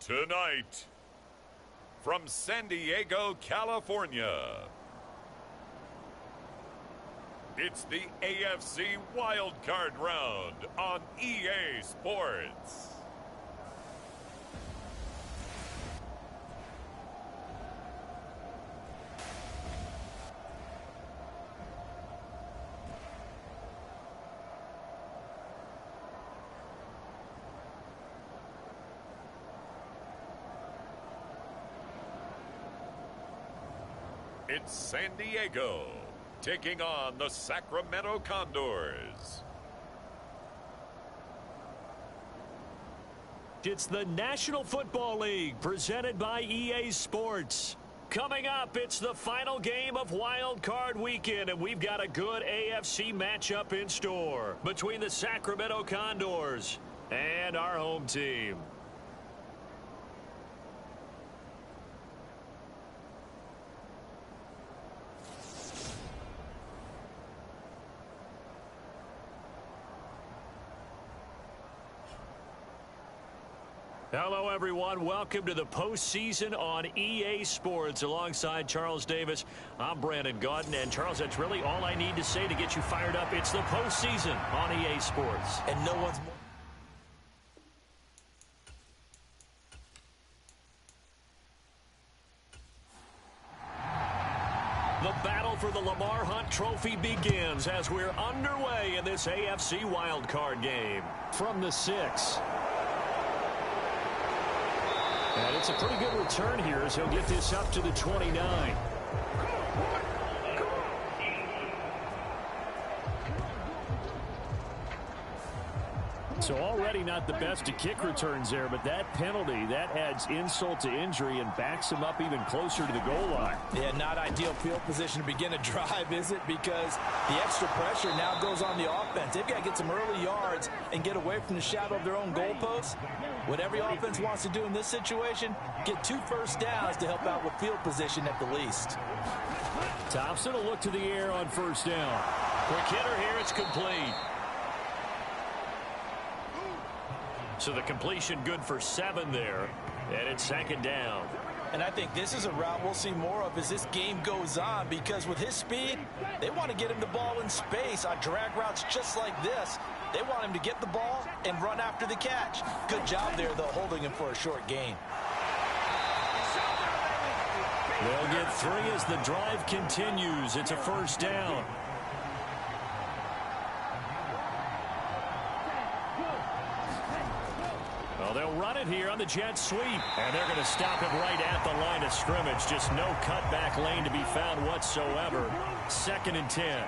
Tonight, from San Diego, California, it's the AFC Wildcard round on EA Sports. It's San Diego taking on the Sacramento Condors. It's the National Football League presented by EA Sports. Coming up, it's the final game of Wild Card Weekend, and we've got a good AFC matchup in store between the Sacramento Condors and our home team. Hello, everyone. Welcome to the postseason on EA Sports. Alongside Charles Davis, I'm Brandon Gaudin. And, Charles, that's really all I need to say to get you fired up. It's the postseason on EA Sports. And no one's more. The battle for the Lamar Hunt Trophy begins as we're underway in this AFC wildcard game. From the 6. And it's a pretty good return here as he'll get this up to the 29. So already not the best of kick returns there, but that penalty, that adds insult to injury and backs him up even closer to the goal line. Yeah, not ideal field position to begin a drive, is it? Because the extra pressure now goes on the offense. They've got to get some early yards and get away from the shadow of their own goalposts. What every offense wants to do in this situation, get 2 first downs to help out with field position at the least. Thompson will look to the air on first down. Quick hitter here, it's complete. So the completion good for 7 there, and it's 2nd down. And I think this is a route we'll see more of as this game goes on, because with his speed, they want to get him the ball in space on drag routes just like this. They want him to get the ball and run after the catch. Good job there, though, holding him for a short gain. They'll get 3 as the drive continues. It's a first down. Well, they'll run it here on the jet sweep, and they're going to stop it right at the line of scrimmage. Just no cutback lane to be found whatsoever. 2nd and 10.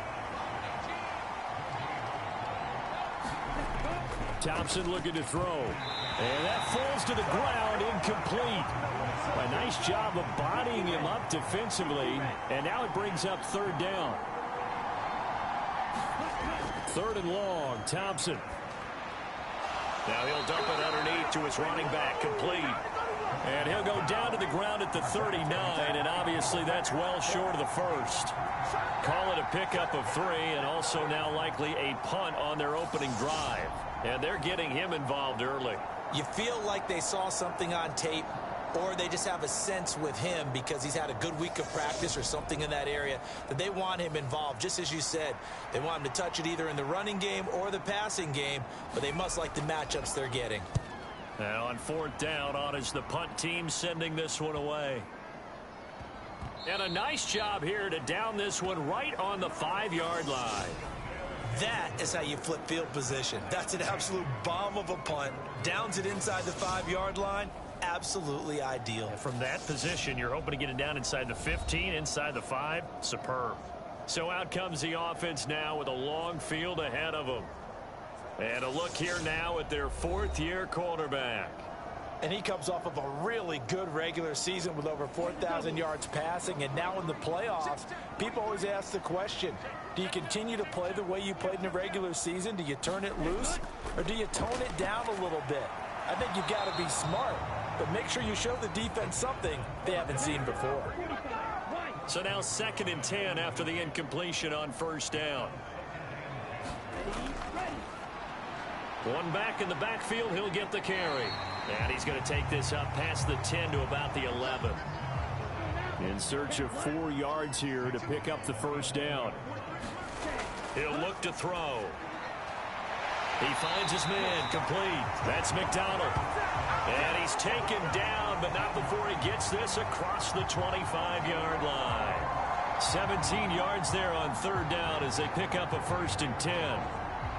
Thompson looking to throw. And that falls to the ground, incomplete. A nice job of bodying him up defensively, and now it brings up 3rd down. 3rd and long, Thompson. Now he'll dump it underneath to his running back, complete. And he'll go down to the ground at the 39, and obviously that's well short of the first. Call it a pickup of 3, and also now likely a punt on their opening drive. And they're getting him involved early. You feel like they saw something on tape, or they just have a sense with him because he's had a good week of practice or something in that area that they want him involved. Just as you said, they want him to touch it either in the running game or the passing game, but they must like the matchups they're getting. Now on 4th down, on is the punt team sending this one away. And a nice job here to down this one right on the 5-yard line. That is how you flip field position. That's an absolute bomb of a punt. Downs it inside the 5-yard line. Absolutely ideal. From that position, you're hoping to get it down inside the 15, inside the 5. Superb. So out comes the offense now with a long field ahead of them. And a look here now at their 4th-year quarterback. And he comes off of a really good regular season with over 4,000 yards passing. And now in the playoffs, people always ask the question, do you continue to play the way you played in the regular season? Do you turn it loose? Or do you tone it down a little bit? I think you've got to be smart, but make sure you show the defense something they haven't seen before. So now 2nd and 10 after the incompletion on first down. One back in the backfield. He'll get the carry. And he's going to take this up past the 10 to about the 11. In search of 4 yards here to pick up the first down. He'll look to throw. He finds his man, complete. That's McDonald. And he's taken down, but not before he gets this across the 25-yard line. 17 yards there on third down as they pick up a 1st and 10.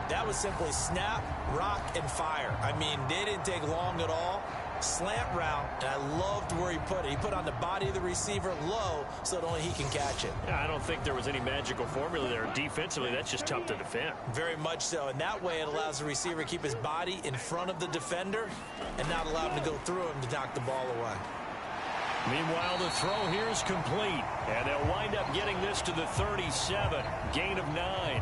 That was simply snap, rock, and fire. I mean, they didn't take long at all. Slant route, and I loved where he put it. He put on the body of the receiver low so that only he can catch it. Yeah, I don't think there was any magical formula there. Defensively, that's just tough to defend. Very much so, and that way it allows the receiver to keep his body in front of the defender and not allow him to go through him to knock the ball away. Meanwhile, the throw here is complete, and they'll wind up getting this to the 37. Gain of 9.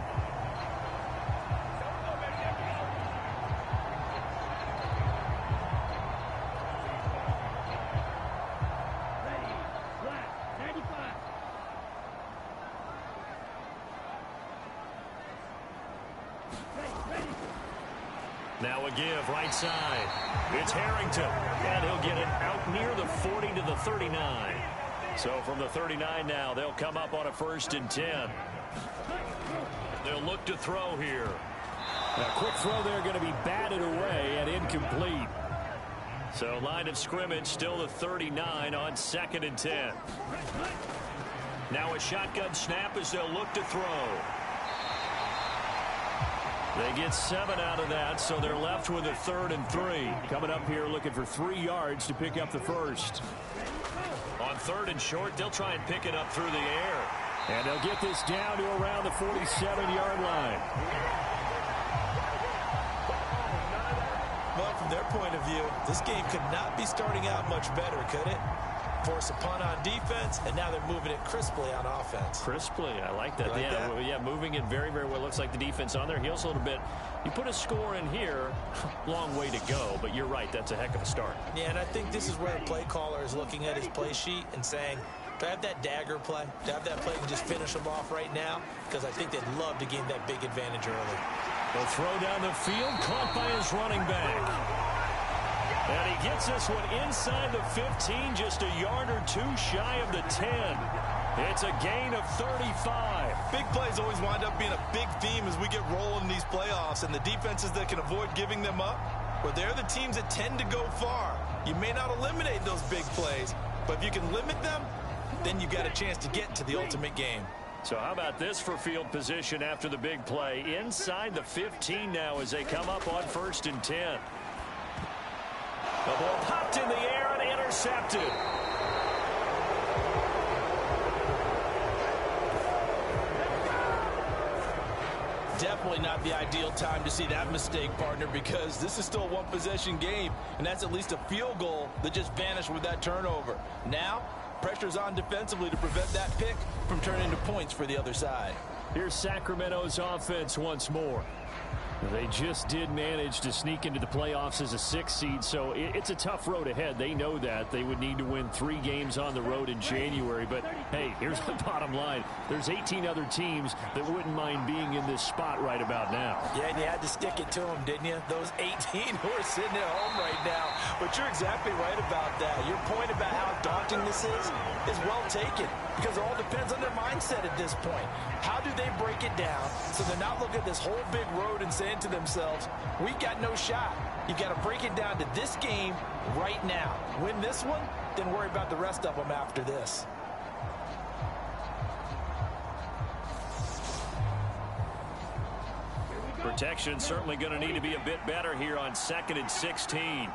Now a give, right side. It's Harrington, and he'll get it out near the 40 to the 39. So from the 39 now, they'll come up on a 1st and 10. They'll look to throw here. A quick throw there going to be batted away and incomplete. So line of scrimmage still the 39 on 2nd and 10. Now a shotgun snap as they'll look to throw. They get 7 out of that, so they're left with a 3rd and 3. Coming up here looking for 3 yards to pick up the first. On 3rd and short, they'll try and pick it up through the air. And they'll get this down to around the 47-yard line. Well, from their point of view, this game could not be starting out much better, could it? Force a punt on defense, and now they're moving it crisply on offense. Crisply, I like that. Like that? Yeah, moving it very, very well. Looks like the defense on their heels a little bit. You put a score in here, long way to go, but you're right, that's a heck of a start. Yeah, and I think this is where the play caller is looking at his play sheet and saying, do I have that dagger play? Do I have that play and just finish them off right now? Because I think they'd love to gain that big advantage early. They'll throw down the field, caught by his running back. And he gets this one inside the 15, just a yard or 2 shy of the 10. It's a gain of 35. Big plays always wind up being a big theme as we get rolling in these playoffs, and the defenses that can avoid giving them up, well, they're the teams that tend to go far. You may not eliminate those big plays, but if you can limit them, then you got a chance to get to the ultimate game. So how about this for field position after the big play? Inside the 15 now as they come up on 1st and 10. The ball popped in the air and intercepted. Definitely not the ideal time to see that mistake, partner, because this is still a one-possession game, and that's at least a field goal that just vanished with that turnover. Now, pressure's on defensively to prevent that pick from turning into points for the other side. Here's Sacramento's offense once more. They just did manage to sneak into the playoffs as a 6th seed, so it's a tough road ahead. They know that. They would need to win 3 games on the road in January. But, hey, here's the bottom line. There's 18 other teams that wouldn't mind being in this spot right about now. Yeah, and you had to stick it to them, didn't you? Those 18 who are sitting at home right now. But you're exactly right about that. Your point about how daunting this is well taken, because it all depends on their mindset at this point. How do they break it down so they're not looking at this whole big road and saying to themselves, we got no shot. You got to break it down to this game right now. Win this one, then worry about the rest of them after this. Protection certainly going to need to be a bit better here on 2nd and 16.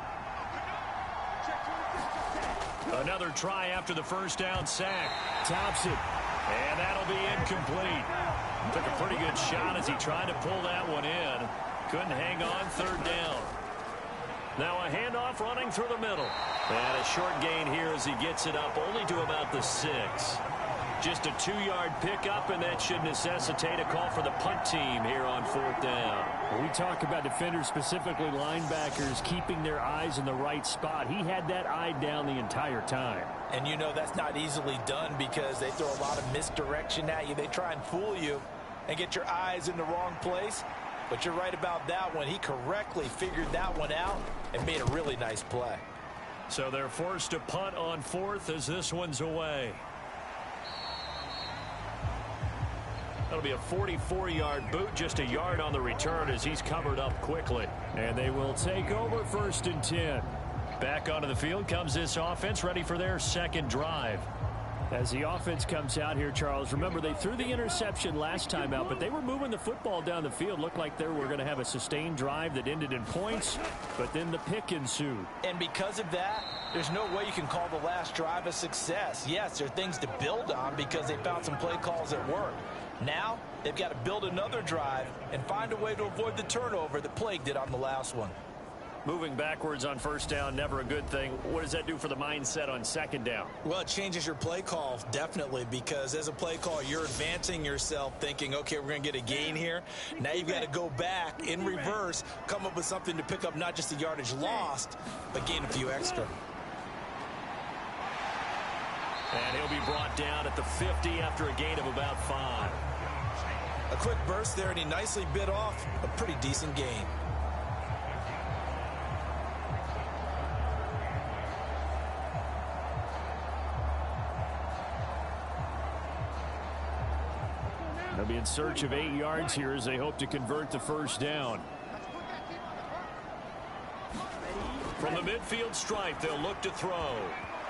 Another try after the first down sack. Thompson. And that'll be incomplete. Took a pretty good shot as he tried to pull that one in. Couldn't hang on, 3rd down. Now a handoff running through the middle. And a short gain here as he gets it up only to about the 6. Just a 2-yard pickup, and that should necessitate a call for the punt team here on 4th down. When we talk about defenders, specifically linebackers, keeping their eyes in the right spot. He had that eye down the entire time. And you know that's not easily done because they throw a lot of misdirection at you. They try and fool you and get your eyes in the wrong place. But you're right about that one. He correctly figured that one out and made a really nice play. So they're forced to punt on 4th as this one's away. That'll be a 44-yard boot, just a yard on the return as he's covered up quickly. And they will take over 1st and 10. Back onto the field comes this offense, ready for their second drive. As the offense comes out here, Charles, remember they threw the interception last time out, but they were moving the football down the field. Looked like they were going to have a sustained drive that ended in points, but then the pick ensued. And because of that, there's no way you can call the last drive a success. Yes, there are things to build on because they found some play calls that work. Now, they've got to build another drive and find a way to avoid the turnover that plagued it on the last one. Moving backwards on 1st down, never a good thing. What does that do for the mindset on 2nd down? Well, it changes your play call, definitely, because as a play call, you're advancing yourself thinking, okay, we're going to get a gain here. Now you've got to go back in reverse, come up with something to pick up not just the yardage lost, but gain a few extra. And he'll be brought down at the 50 after a gain of about 5. A quick burst there, and he nicely bit off a pretty decent gain. They'll be in search of 8 yards here as they hope to convert the 1st down. From the midfield stripe, they'll look to throw.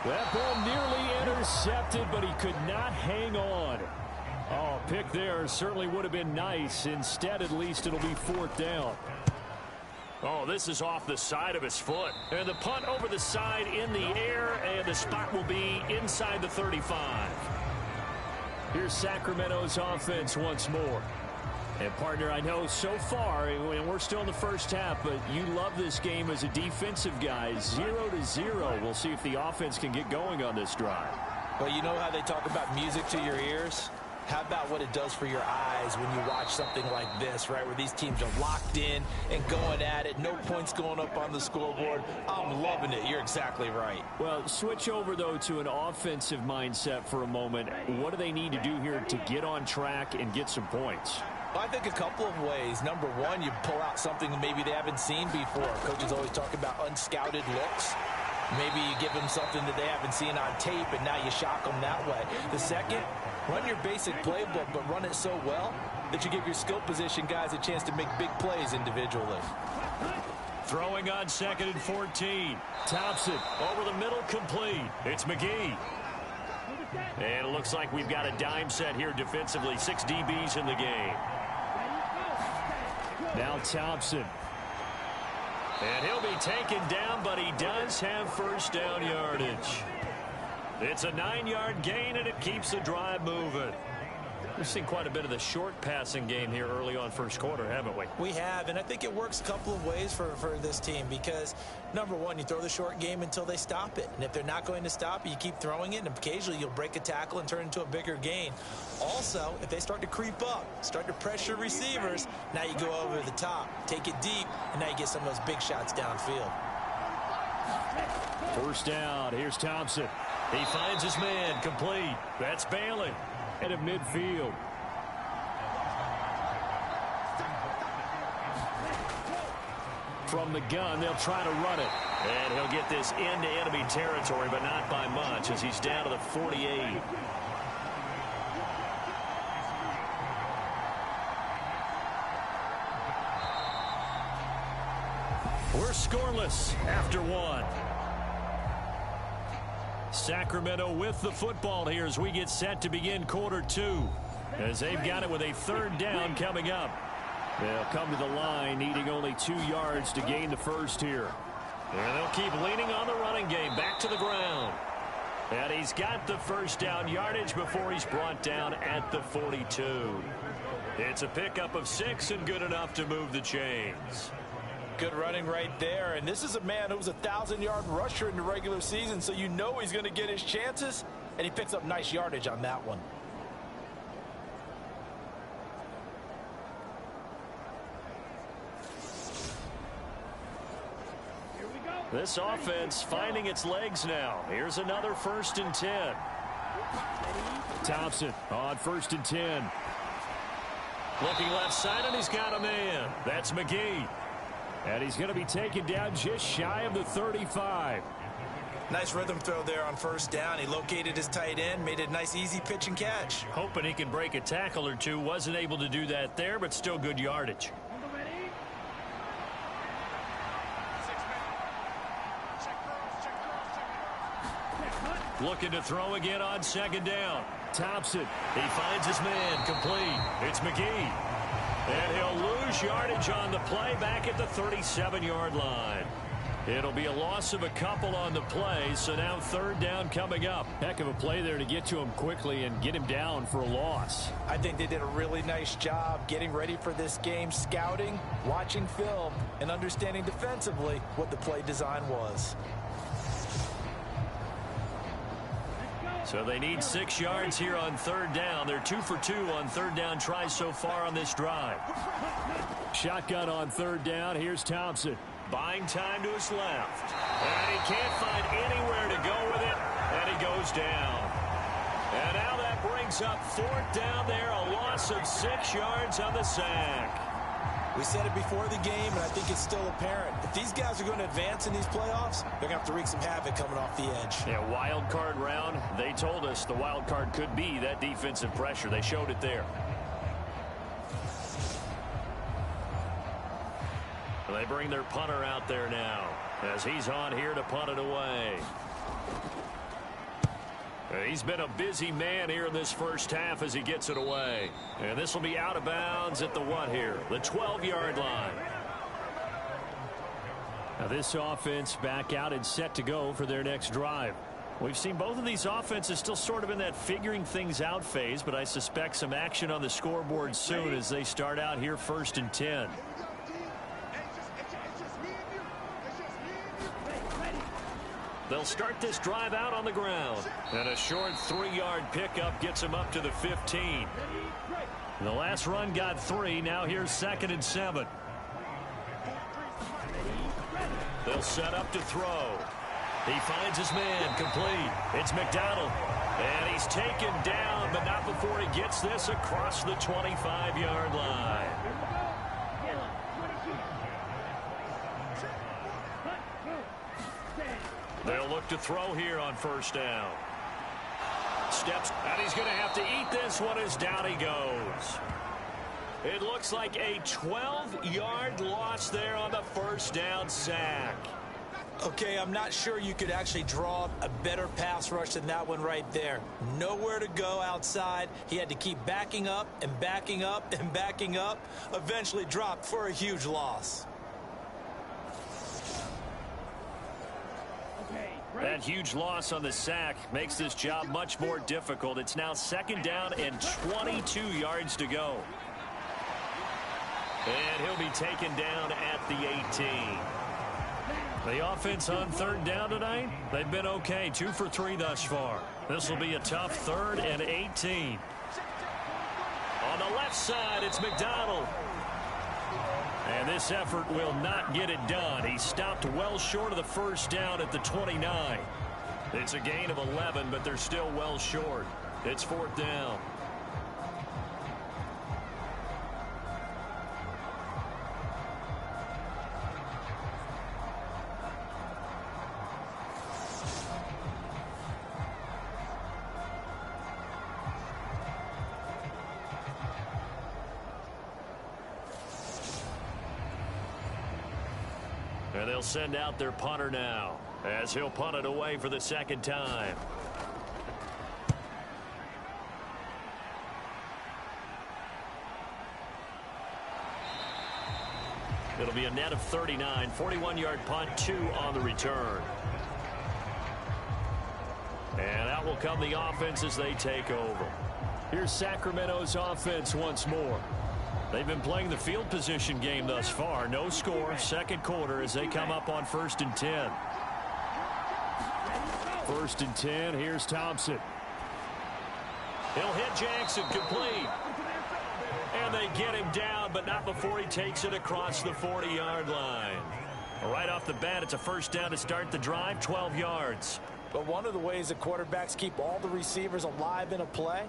That ball nearly intercepted, but he could not hang on. Oh, pick there certainly would have been nice. Instead, at least, it'll be 4th down. Oh, this is off the side of his foot. And the punt over the side in the air, and the spot will be inside the 35. Here's Sacramento's offense once more. And, partner, I know so far, and we're still in the first half, but you love this game as a defensive guy. 0-0. We'll see if the offense can get going on this drive. Well, you know how they talk about music to your ears? How about what it does for your eyes when you watch something like this, right, where these teams are locked in and going at it, no points going up on the scoreboard? I'm loving it. You're exactly right. Well, switch over, though, to an offensive mindset for a moment. What do they need to do here to get on track and get some points? Well, I think a couple of ways. Number one, you pull out something maybe they haven't seen before. Coaches always talk about unscouted looks. Maybe you give them something that they haven't seen on tape, and now you shock them that way. The second, run your basic playbook, but run it so well that you give your skill position guys a chance to make big plays individually. Throwing on 2nd and 14. Thompson over the middle, complete. It's McGee. And it looks like we've got a dime set here defensively. 6 DBs in the game. Now Thompson. And he'll be taken down, but he does have 1st down yardage. It's a 9-yard gain, and it keeps the drive moving. We've seen quite a bit of the short passing game here early on 1st quarter, haven't we? We have, and I think it works a couple of ways for this team because, number one, you throw the short game until they stop it. And if they're not going to stop it, you keep throwing it, and occasionally you'll break a tackle and turn it into a bigger gain. Also, if they start to creep up, start to pressure receivers, now you go over the top, take it deep, and now you get some of those big shots downfield. 1st down. Here's Thompson. He finds his man, complete. That's Bailey. At midfield. From the gun, they'll try to run it. And he'll get this into enemy territory, but not by much as he's down to the 48. We're scoreless after 1. Sacramento with the football here as we get set to begin quarter 2. As they've got it with a 3rd down coming up. They'll come to the line needing only 2 yards to gain the 1st here. And they'll keep leaning on the running game back to the ground. And he's got the 1st down yardage before he's brought down at the 42. It's a pickup of 6 and good enough to move the chains. Good running right there, and this is a man who was a 1,000-yard rusher in the regular season, so you know he's going to get his chances, and he picks up nice yardage on that one. This offense finding its legs now. Here's another 1st and 10. Thompson on 1st and 10. Looking left side, and he's got a man. That's McGee. And he's going to be taken down just shy of the 35. Nice rhythm throw there on first down. He located his tight end, made it a nice easy pitch and catch. Hoping he can break a tackle or two. Wasn't able to do that there, but still good yardage. Looking to throw again on second down. Thompson. He finds his man, complete. It's McGee. And he'll lose yardage on the play back at the 37-yard line. It'll be a loss of a couple on the play, so now third down coming up. Heck of a play there to get to him quickly and get him down for a loss. I think they did a really nice job getting ready for this game, scouting, watching film, and understanding defensively what the play design was. So they need 6 yards here on third down. They're 2 for 2 on third down tries so far on this drive. Shotgun on third down. Here's Thompson. Buying time to his left. And he can't find anywhere to go with it. And he goes down. And now that brings up fourth down there. A loss of 6 yards on the sack. We said it before the game, and I think it's still apparent. If these guys are going to advance in these playoffs, they're going to have to wreak some havoc coming off the edge. Yeah, wild card round. They told us the wild card could be that defensive pressure. They showed it there. They bring their punter out there now as he's on here to punt it away. He's been a busy man here in this first half as he gets it away. And this will be out of bounds at the what here? The 12-yard line. Now this offense back out and set to go for their next drive. We've seen both of these offenses still sort of in that figuring things out phase, but I suspect some action on the scoreboard soon as they start out here 1st and 10. They'll start this drive out on the ground. And a short 3-yard pickup gets him up to the 15. The last run got 3. Now here's 2nd and 7. They'll set up to throw. He finds his man, complete. It's McDonald. And he's taken down, but not before he gets this across the 25-yard line. They'll look to throw here on first down. Steps, and he's going to have to eat this one as down he goes. It looks like a 12-yard loss there on the first down sack. Okay, I'm not sure you could actually draw a better pass rush than that one right there. Nowhere to go outside. He had to keep backing up and backing up and backing up. Eventually dropped for a huge loss. That huge loss on the sack makes this job much more difficult. It's now 2nd down and 22 yards to go. And he'll be taken down at the 18. The offense on third down tonight, they've been okay. 2 for 3 thus far. This will be a tough 3rd and 18. On the left side, it's McDonald. And this effort will not get it done. He stopped well short of the first down at the 29. It's a gain of 11, but they're still well short. It's 4th down. And they'll send out their punter now as he'll punt it away for the 2nd time. It'll be a net of 39, 41-yard punt, 2 on the return. And out will come the offense as they take over. Here's Sacramento's offense once more. They've been playing the field position game thus far. No score, 2nd quarter as they come up on 1st and 10. 1st and 10, here's Thompson. He'll hit Jackson, complete. And they get him down, but not before he takes it across the 40-yard line. Right off the bat, it's a 1st down to start the drive, 12 yards. But one of the ways that quarterbacks keep all the receivers alive in a play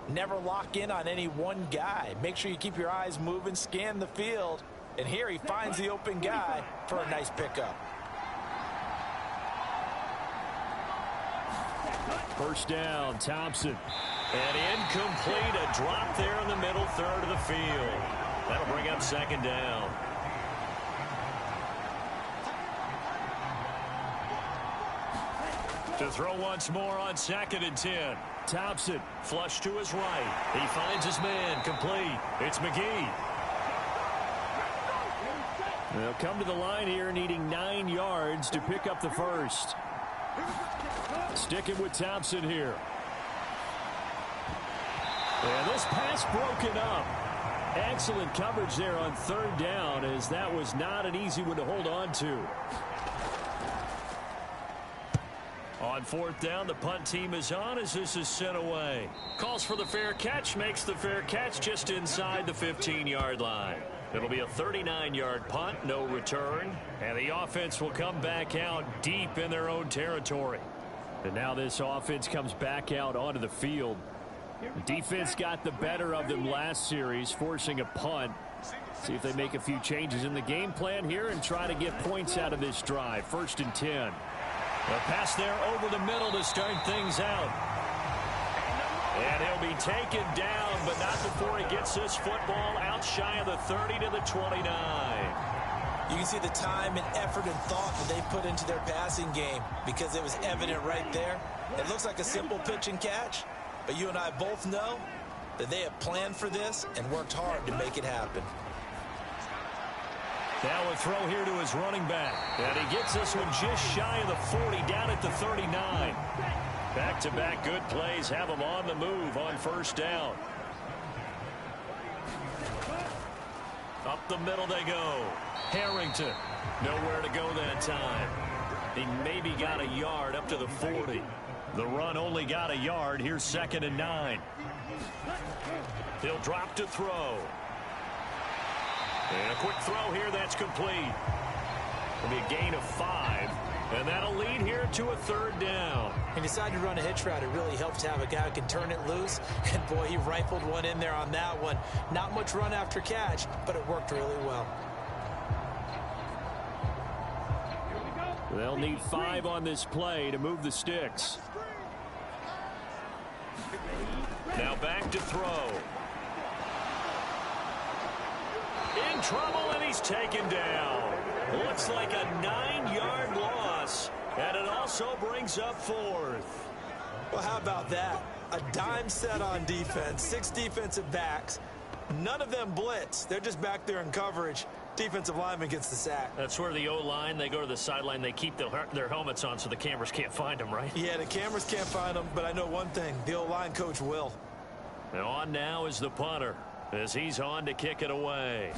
Never lock in on any one guy. Make sure you keep your eyes moving, scan the field. And here he finds the open guy for a nice pickup. First down, Thompson. And incomplete, a drop there in the middle third of the field. That'll bring up second down. To throw once more on 2nd and 10. Thompson, flush to his right. He finds his man, complete. It's McGee. They'll come to the line here needing 9 yards to pick up the first. Sticking with Thompson here. And this pass broken up. Excellent coverage there on 3rd down, as that was not an easy one to hold on to. On 4th down, the punt team is on as this is sent away. Calls for the fair catch, makes the fair catch just inside the 15-yard line. It'll be a 39-yard punt, no return, and the offense will come back out deep in their own territory. And now this offense comes back out onto the field. The defense got the better of them last series, forcing a punt. See if they make a few changes in the game plan here and try to get points out of this drive. 1st and 10. A pass there over the middle to start things out. And he'll be taken down, but not before he gets this football out shy of the 30 to the 29. You can see the time and effort and thought that they put into their passing game because it was evident right there. It looks like a simple pitch and catch, but you and I both know that they have planned for this and worked hard to make it happen. Now a throw here to his running back. And he gets this one just shy of the 40, down at the 39. Back-to-back good plays have him on the move on 1st down. Up the middle they go. Harrington, nowhere to go that time. He maybe got a yard up to the 40. The run only got a yard. Here's 2nd and 9. He'll drop to throw. And a quick throw here that's complete. It'll be a gain of 5. And that'll lead here to a 3rd down. He decided to run a hitch route. It really helps to have a guy who can turn it loose. And, boy, he rifled one in there on that one. Not much run after catch, but it worked really well. They'll need 5 on this play to move the sticks. Now back to throw. In trouble, and he's taken down. Looks like a 9-yard loss, and it also brings up 4th. Well, how about that? A dime set on defense, 6 defensive backs. None of them blitz. They're just back there in coverage. Defensive lineman gets the sack. That's where the O-line, they go to the sideline, they keep their helmets on so the cameras can't find them, right? Yeah, the cameras can't find them, but I know one thing. The O-line coach will. And on now is the punter, as he's on to kick it away.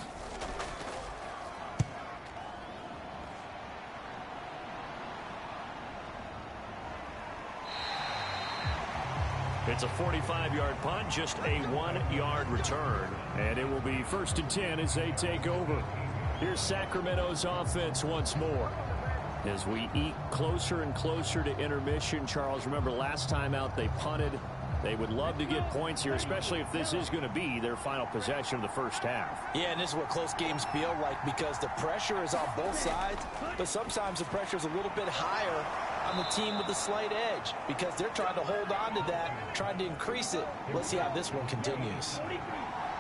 It's a 45-yard punt, just a 1-yard return. And it will be 1st and 10 as they take over. Here's Sacramento's offense once more. As we eat closer and closer to intermission, Charles, remember last time out they punted. They would love to get points here, especially if this is going to be their final possession of the first half. Yeah, and this is what close games feel like because the pressure is on both sides, but sometimes the pressure is a little bit higher on the team with the slight edge because they're trying to hold on to that, trying to increase it. Let's see how this one continues.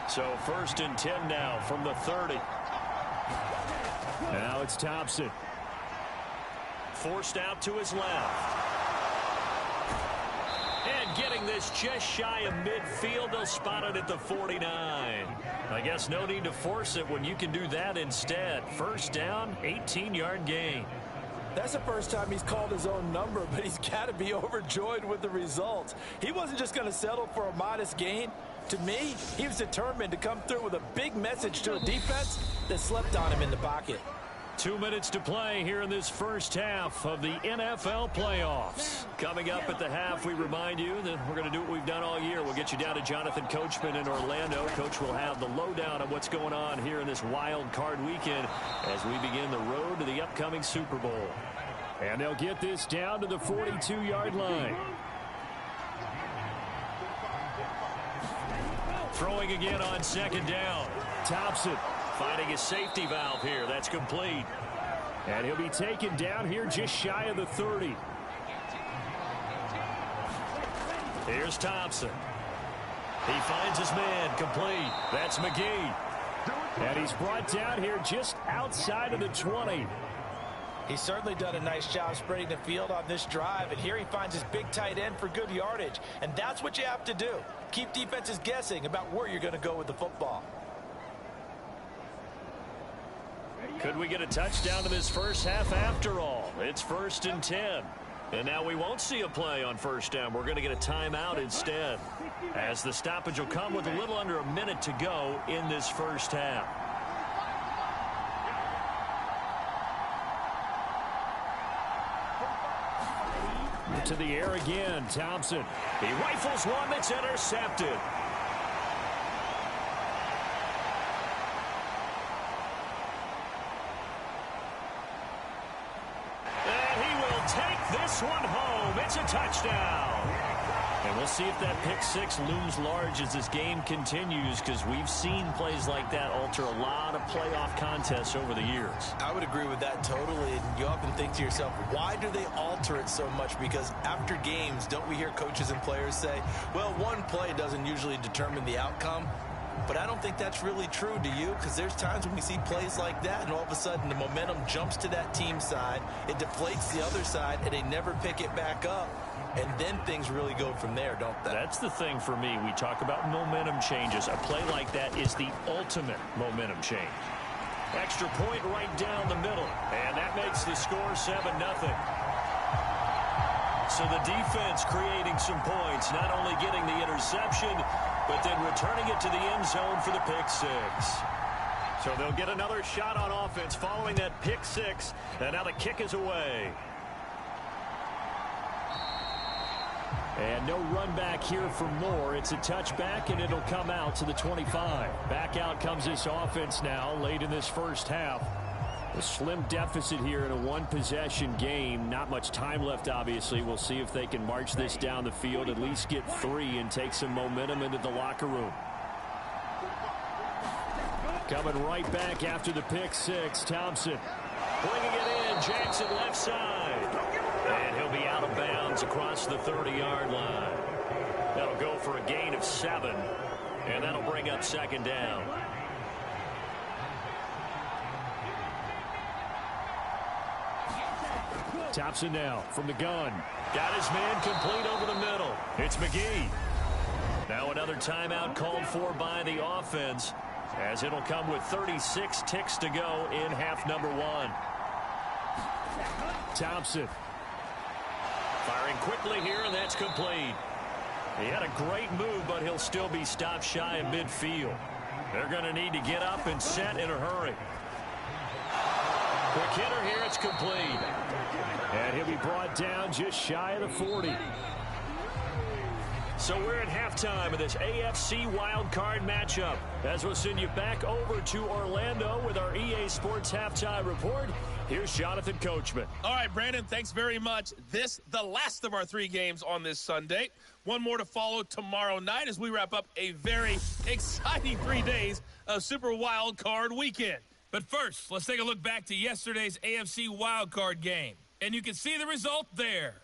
So 1st and 10 now from the 30. Now it's Thompson. Forced out to his left. And getting this just shy of midfield, they'll spot it at the 49. I guess no need to force it when you can do that instead. 1st down, 18-yard gain. That's the first time he's called his own number, but he's got to be overjoyed with the results. He wasn't just going to settle for a modest gain. To me, he was determined to come through with a big message to a defense that slept on him in the pocket. 2 minutes to play here in this first half of the NFL playoffs. Coming up at the half, we remind you that we're going to do what we've done all year. We'll get you down to Jonathan Coachman in Orlando. Coach will have the lowdown on what's going on here in this wild card weekend as we begin the road to the upcoming Super Bowl. And they'll get this down to the 42-yard line. Throwing again on second down. Thompson finding a safety valve here. That's complete. And he'll be taken down here just shy of the 30. Here's Thompson. He finds his man, complete. That's McGee. And he's brought down here just outside of the 20. He's certainly done a nice job spreading the field on this drive, and here he finds his big tight end for good yardage. And that's what you have to do. Keep defenses guessing about where you're going to go with the football. Could we get a touchdown in this first half after all? It's 1st and 10. And now we won't see a play on first down. We're going to get a timeout instead, as the stoppage will come with a little under a minute to go in this first half. To the air again, Thompson. He rifles one that's intercepted. This one home. It's a touchdown. And we'll see if that pick six looms large as this game continues, because we've seen plays like that alter a lot of playoff contests over the years. I would agree with that totally. And you often think to yourself, why do they alter it so much? Because after games, don't we hear coaches and players say, well, one play doesn't usually determine the outcome? But I don't think that's really true, do you? Because there's times when we see plays like that, and all of a sudden the momentum jumps to that team side, it deflates the other side, and they never pick it back up. And then things really go from there, don't they? That's the thing for me. We talk about momentum changes. A play like that is the ultimate momentum change. Extra point right down the middle, and that makes the score 7-0. So the defense creating some points, not only getting the interception, but then returning it to the end zone for the pick six. So they'll get another shot on offense following that pick six, and now the kick is away. And no run back here for more. It's a touchback, and it'll come out to the 25. Back out comes this offense now late in this first half. A slim deficit here in a one-possession game. Not much time left, obviously. We'll see if they can march this down the field, at least get 3, and take some momentum into the locker room. Coming right back after the pick six, Thompson. Bringing it in, Jackson left side. And he'll be out of bounds across the 30-yard line. That'll go for a gain of 7, and that'll bring up second down. Thompson now from the gun. Got his man complete over the middle. It's McGee. Now another timeout called for by the offense, as it'll come with 36 ticks to go in half number 1. Thompson. Firing quickly here, and that's complete. He had a great move, but he'll still be stopped shy of midfield. They're going to need to get up and set in a hurry. Quick hitter here, it's complete. And he'll be brought down just shy of the 40. So we're at halftime of this AFC Wildcard matchup, as we'll send you back over to Orlando with our EA Sports Halftime Report. Here's Jonathan Coachman. All right, Brandon, thanks very much. This, the last of our 3 games on this Sunday. One more to follow tomorrow night as we wrap up a very exciting 3 days of Super Wildcard Weekend. But first, let's take a look back to yesterday's AFC Wildcard game. And you can see the result there.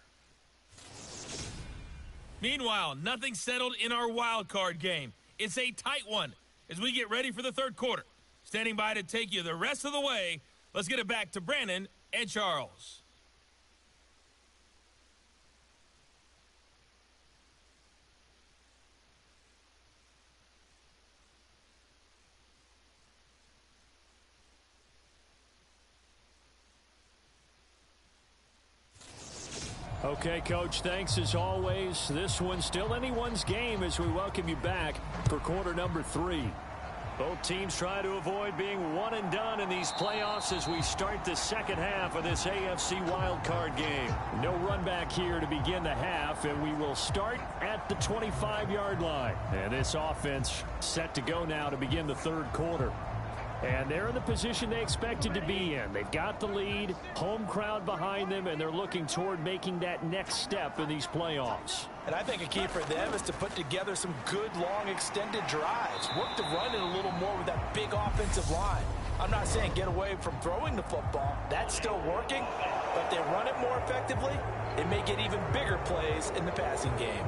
Meanwhile, nothing settled in our Wildcard game. It's a tight one as we get ready for the third quarter. Standing by to take you the rest of the way, let's get it back to Brandon and Charles. Okay, Coach, thanks as always. This one's still anyone's game as we welcome you back for quarter number 3. Both teams try to avoid being one and done in these playoffs as we start the second half of this AFC wildcard game. No run back here to begin the half, and we will start at the 25-yard line. And this offense set to go now to begin the third quarter. And they're in the position they expected to be in. They've got the lead, home crowd behind them, and they're looking toward making that next step in these playoffs. And I think a key for them is to put together some good, long, extended drives. Work to run it a little more with that big offensive line. I'm not saying get away from throwing the football. That's still working. But if they run it more effectively, it may get even bigger plays in the passing game.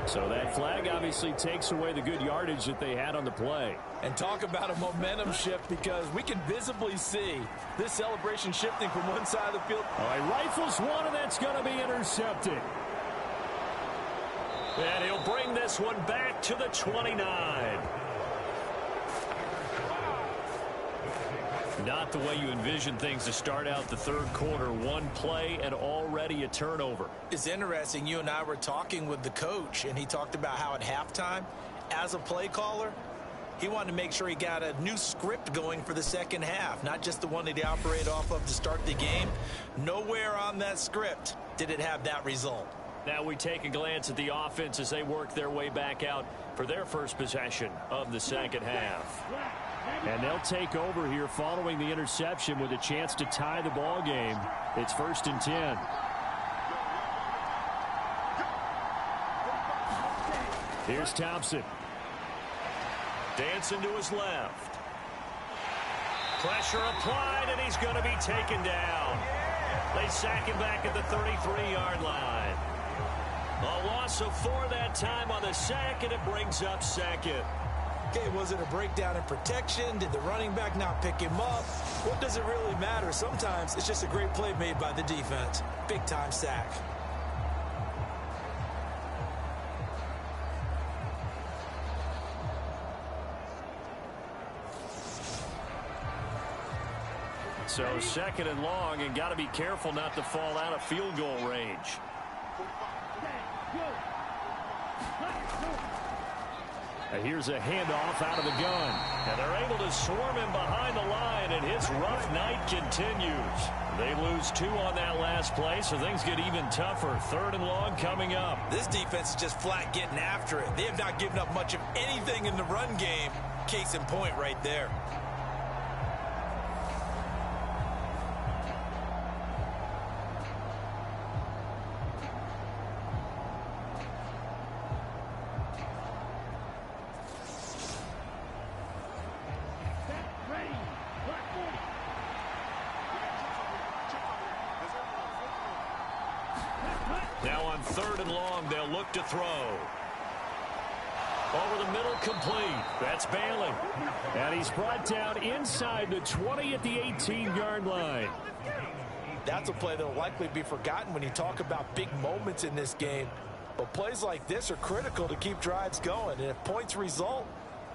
So that flag obviously takes away the good yardage that they had on the play. And talk about a momentum shift, because we can visibly see this celebration shifting from one side of the field. All right, rifles one, and that's going to be intercepted. And he'll bring this one back to the 29. Not the way you envision things to start out the third quarter. One play and already a turnover. It's interesting. You and I were talking with the coach, and he talked about how at halftime, as a play caller, he wanted to make sure he got a new script going for the second half, not just the one that he operated off of to start the game. Nowhere on that script did it have that result. Now we take a glance at the offense as they work their way back out for their first possession of the second half. And they'll take over here following the interception with a chance to tie the ball game. It's 1st and 10. Here's Thompson. Dancing to his left. Pressure applied, and he's going to be taken down. They sack him back at the 33-yard line. A loss of 4 that time on the sack, and it brings up 2nd. Okay, was it a breakdown in protection? Did the running back not pick him up? What does it really matter? Sometimes it's just a great play made by the defense. Big-time sack. So 2nd and long, and got to be careful not to fall out of field goal range. And here's a handoff out of the gun. And they're able to swarm him behind the line, and his rough night continues. They lose 2 on that last play, so things get even tougher. 3rd and long coming up. This defense is just flat getting after it. They have not given up much of anything in the run game. Case in point right there. Now on 3rd and long, they'll look to throw. Over the middle, complete. That's Bailey. And he's brought down inside the 20 at the 18-yard line. That's a play that will likely be forgotten when you talk about big moments in this game. But plays like this are critical to keep drives going. And if points result,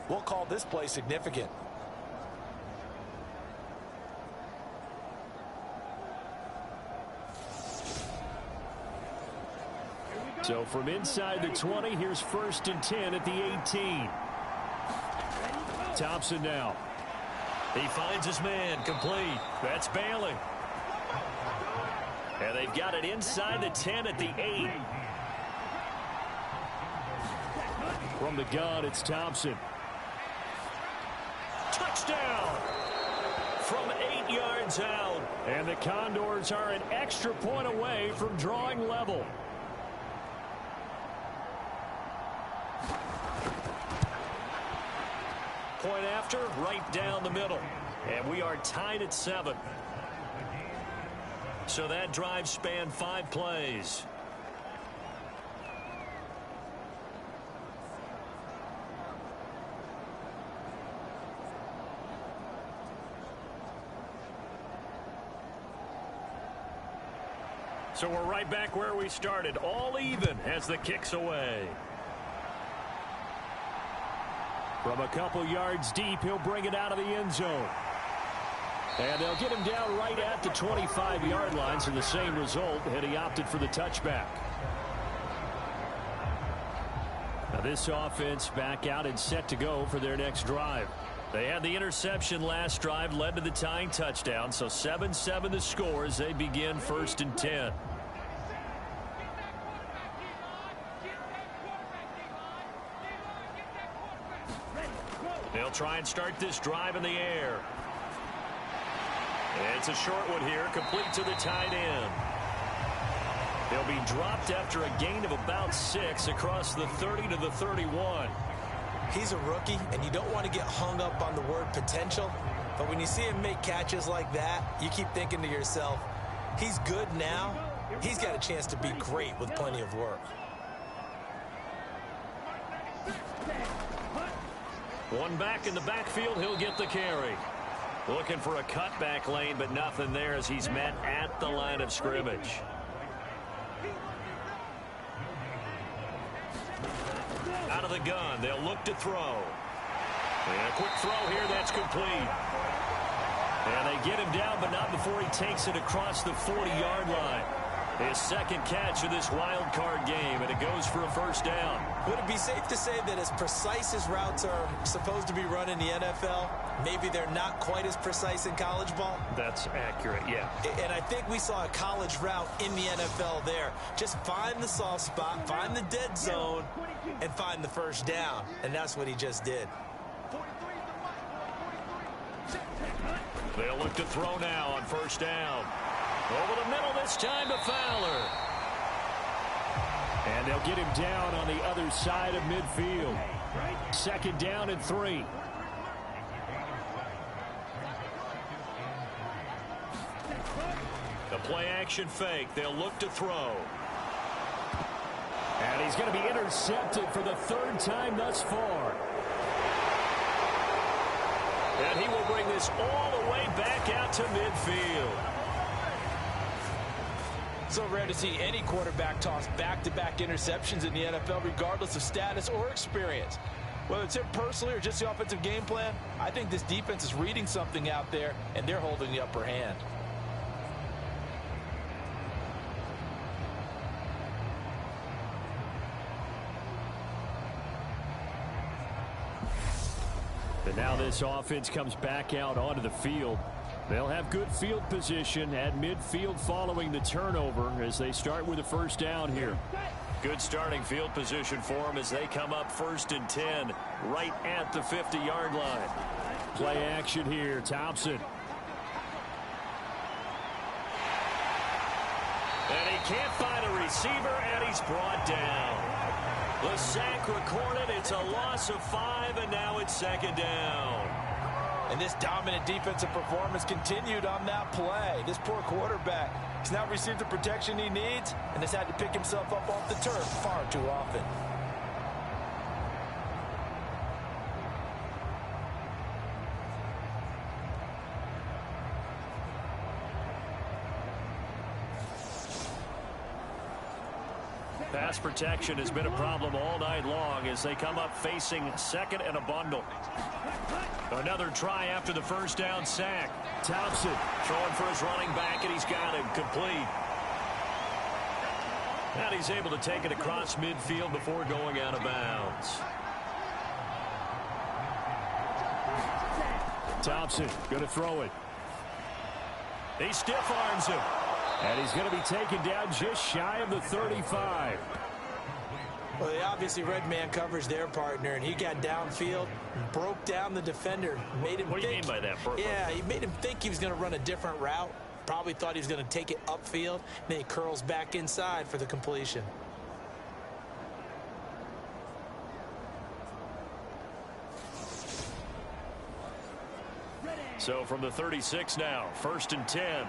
we'll call this play significant. So from inside the 20, here's 1st and 10 at the 18. Thompson now. He finds his man, complete. That's Bailey. And they've got it inside the 10 at the 8. From the gun, it's Thompson. Touchdown! From 8 yards out. And the Condors are an extra point away from drawing level. Point after, right down the middle. And we are tied at 7. So that drive spanned 5 plays. So we're right back where we started, all even as the kick's away. From a couple yards deep, he'll bring it out of the end zone. And they'll get him down right at the 25-yard line, so the same result, and he opted for the touchback. Now this offense back out and set to go for their next drive. They had the interception last drive, led to the tying touchdown, so 7-7 the score as they begin 1st and 10. They'll try and start this drive in the air. It's a short one here, complete to the tight end. He'll be dropped after a gain of about 6 across the 30 to the 31. He's a rookie, and you don't want to get hung up on the word potential. But when you see him make catches like that, you keep thinking to yourself, he's good now. He's got a chance to be great with plenty of work. One back in the backfield, he'll get the carry. Looking for a cutback lane, but nothing there as he's met at the line of scrimmage. Out of the gun, they'll look to throw. And a quick throw here, that's complete. And they get him down, but not before he takes it across the 40-yard line. His second catch of this wild card game, and it goes for a first down. Would it be safe to say that as precise as routes are supposed to be run in the NFL, maybe they're not quite as precise in college ball? That's accurate, yeah. And I think we saw a college route in the NFL there. Just find the soft spot, find the dead zone, and find the first down. And that's what he just did. They'll look to throw now on first down. Over the middle this time to Fowler. And they'll get him down on the other side of midfield. Second down and 3. The play action fake. They'll look to throw. And he's going to be intercepted for the 3rd time thus far. And he will bring this all the way back out to midfield. So rare to see any quarterback toss back-to-back interceptions in the NFL, regardless of status or experience. Whether it's him personally or just the offensive game plan, I think this defense is reading something out there, and they're holding the upper hand. And now this offense comes back out onto the field. They'll have good field position at midfield following the turnover as they start with a first down here. Good starting field position for them as they come up 1st and 10 right at the 50-yard line. Play action here, Thompson. And he can't find a receiver, and he's brought down. The sack recorded. It's a loss of 5, and now it's 2nd down. And this dominant defensive performance continued on that play. This poor quarterback has now received the protection he needs and has had to pick himself up off the turf far too often. Pass protection has been a problem all night long as they come up facing 2nd and a bundle. Another try after the first down sack. Thompson throwing for his running back, and he's got him complete. And he's able to take it across midfield before going out of bounds. Thompson going to throw it. He stiff arms him. And he's going to be taken down just shy of the 35. Well, they obviously red man coverage their partner, and he got downfield, broke down the defender, made him What do you mean by that, Burko? Yeah, he made him think he was going to run a different route. Probably thought he was going to take it upfield. Then he curls back inside for the completion. So from the 36 now, 1st and 10.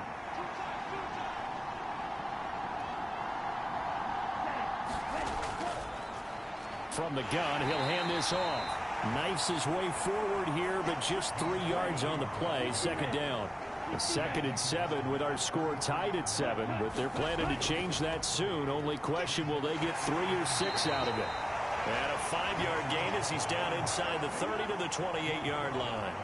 From the gun, he'll hand this off. Knifes his way forward here, but just 3 yards on the play. 2nd down. 2nd and 7 with our score tied at 7, but they're planning to change that soon. Only question, will they get 3 or 6 out of it? And a 5-yard gain as he's down inside the 30 to the 28-yard line.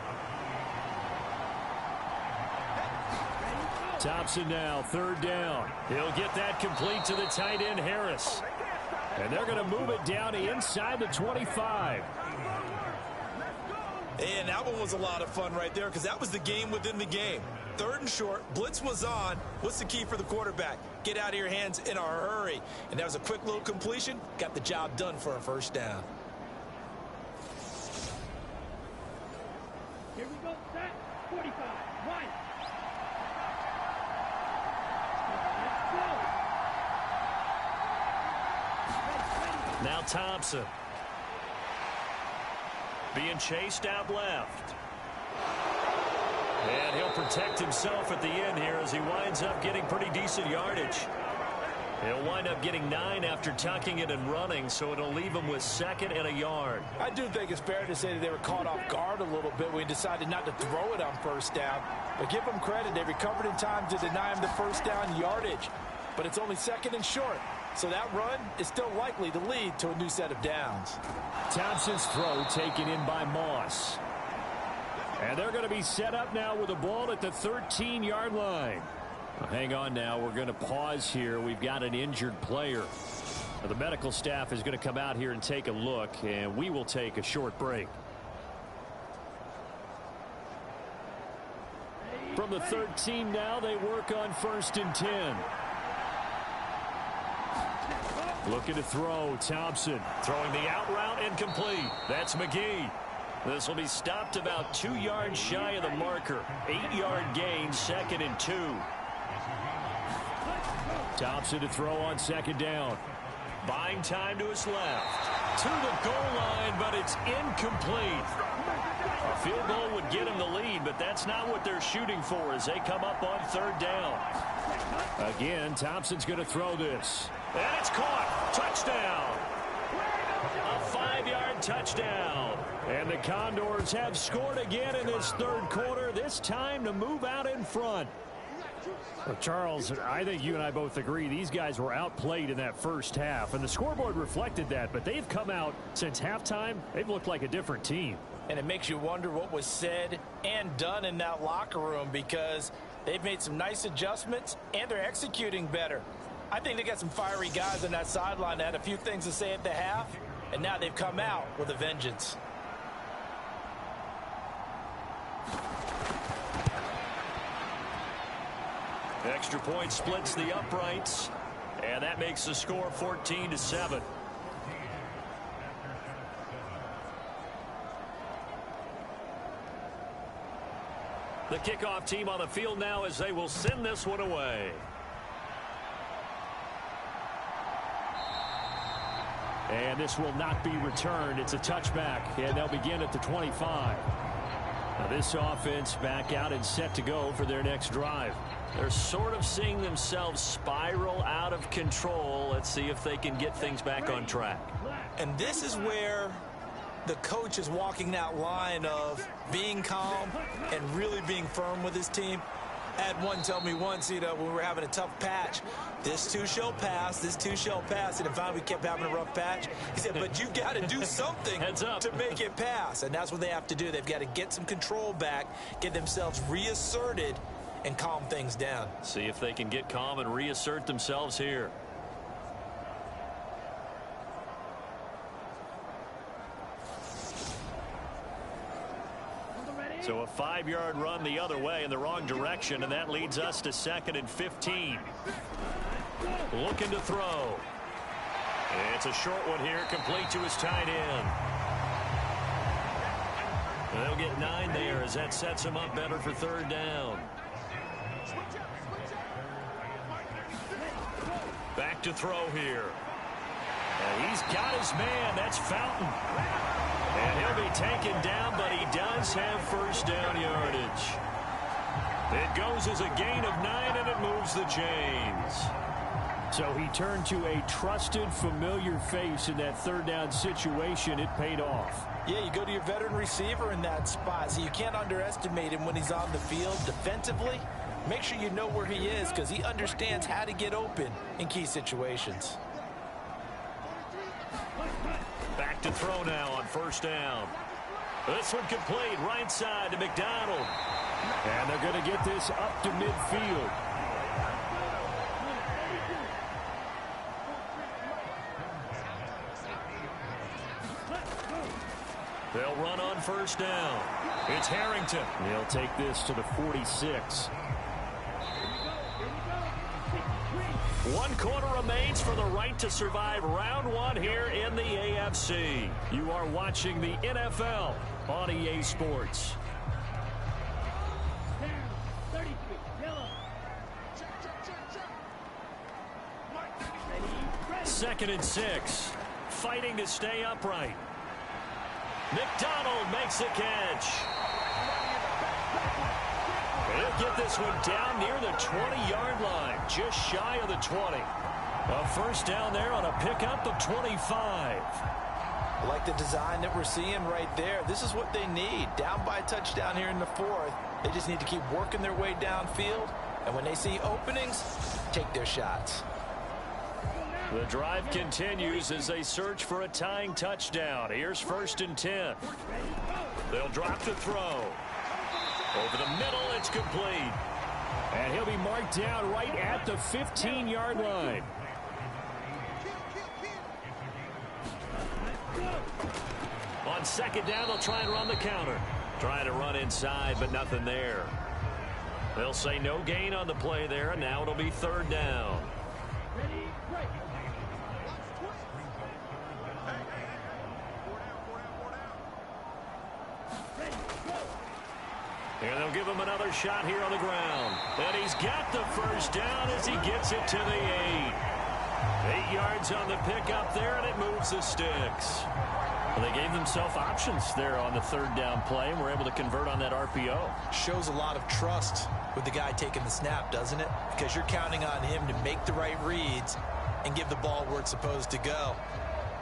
Thompson now, 3rd down. He'll get that complete to the tight end, Harris. And they're going to move it down to inside the 25. And that one was a lot of fun right there because that was the game within the game. 3rd and short, blitz was on. What's the key for the quarterback? Get out of your hands in a hurry. And that was a quick little completion. Got the job done for a first down. Here we go, set, 45, one. Let's go. Now Thompson. Being chased out left. And he'll protect himself at the end here as he winds up getting pretty decent yardage. He'll wind up getting 9 after tucking it and running, so it'll leave him with 2nd and a yard. I do think it's fair to say that they were caught off guard a little bit when he decided not to throw it on first down. But give them credit. They recovered in time to deny him the first down yardage. But it's only 2nd and short. So that run is still likely to lead to a new set of downs. Thompson's throw taken in by Moss. And they're going to be set up now with the ball at the 13-yard line. Hang on now. We're going to pause here. We've got an injured player. The medical staff is going to come out here and take a look, and we will take a short break. From the 13 now, they work on 1st and 10. Looking to throw. Thompson throwing the out route incomplete. That's McGee. This will be stopped about 2 yards shy of the marker. 8-yard gain, 2nd and 2. Thompson to throw on 2nd down. Buying time to his left. To the goal line, but it's incomplete. A field goal would get him the lead, but that's not what they're shooting for as they come up on 3rd down. Again, Thompson's going to throw this. And it's caught. Touchdown. A 5-yard touchdown. And the Condors have scored again in this 3rd quarter, this time to move out in front. Well, Charles, I think you and I both agree these guys were outplayed in that first half, and the scoreboard reflected that, but they've come out since halftime. They've looked like a different team. And it makes you wonder what was said and done in that locker room because they've made some nice adjustments and they're executing better. I think they got some fiery guys on that sideline that had a few things to say at the half, and now they've come out with a vengeance. Extra point splits the uprights, and that makes the score 14-7. The kickoff team on the field now as they will send this one away. And this will not be returned. It's a touchback, and they'll begin at the 25. Now this offense back out and set to go for their next drive. They're sort of seeing themselves spiral out of control. Let's see if they can get things back on track. And this is where the coach is walking that line of being calm and really being firm with his team. I had one tell me once, when we were having a tough patch, this too shall pass, this too shall pass. And finally we kept having a rough patch. He said, but you've got to do something to make it pass. And that's what they have to do. They've got to get some control back, get themselves reasserted, and calm things down. See if they can get calm and reassert themselves here. So a 5-yard run the other way in the wrong direction, and that leads us to 2nd and 15. Looking to throw. It's a short one here, complete to his tight end. They'll get 9 there as that sets him up better for 3rd down. Back to throw here. And he's got his man. That's Fountain. And he'll be taken down, but he does have 1st down yardage. It goes as a gain of 9, and it moves the chains. So he turned to a trusted, familiar face in that 3rd down situation. It paid off. Yeah, you go to your veteran receiver in that spot, so you can't underestimate him when he's on the field defensively. Make sure you know where he is because he understands how to get open in key situations. Back to throw now on 1st down. This one complete right side to McDonald. And they're going to get this up to midfield. They'll run on 1st down. It's Harrington. They'll take this to the 46. 1 quarter remains for the right to survive round 1 here in the AFC. You are watching the NFL on EA Sports. 2nd and 6. Fighting to stay upright. McDonald makes the catch. He'll get this one down near the 20-yard line, just shy of the 20. A first down there on a pickup of 25. I like the design that we're seeing right there. This is what they need. Down by a touchdown here in the 4th. They just need to keep working their way downfield. And when they see openings, take their shots. The drive continues as they search for a tying touchdown. Here's 1st and 10. They'll drop to throw. Over the middle, it's complete. And he'll be marked down right at the 15-yard line. On 2nd down, they'll try and run the counter. Trying to run inside, but nothing there. They'll say no gain on the play there, and now it'll be 3rd down. And they'll give him another shot here on the ground. And he's got the first down as he gets it to the 8. 8 yards on the pickup there, and it moves the sticks. Well, they gave themselves options there on the 3rd down play, and were able to convert on that RPO. Shows a lot of trust with the guy taking the snap, doesn't it? Because you're counting on him to make the right reads and give the ball where it's supposed to go.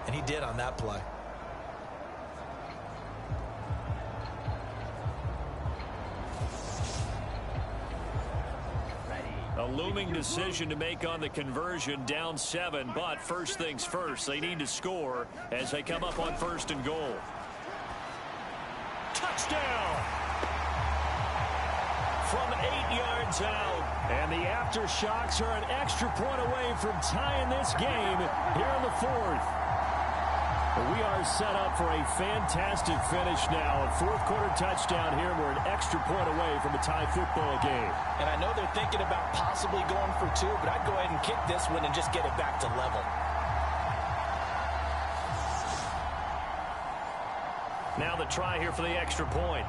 And he did on that play. A looming decision to make on the conversion, down 7, but first things first, they need to score as they come up on 1st and goal. Touchdown! From 8 yards out. And the aftershocks are an extra point away from tying this game here in the 4th. We are set up for a fantastic finish now. A 4th quarter touchdown here. We're an extra point away from a tie football game. And I know they're thinking about possibly going for 2, but I'd go ahead and kick this one and just get it back to level. Now the try here for the extra point.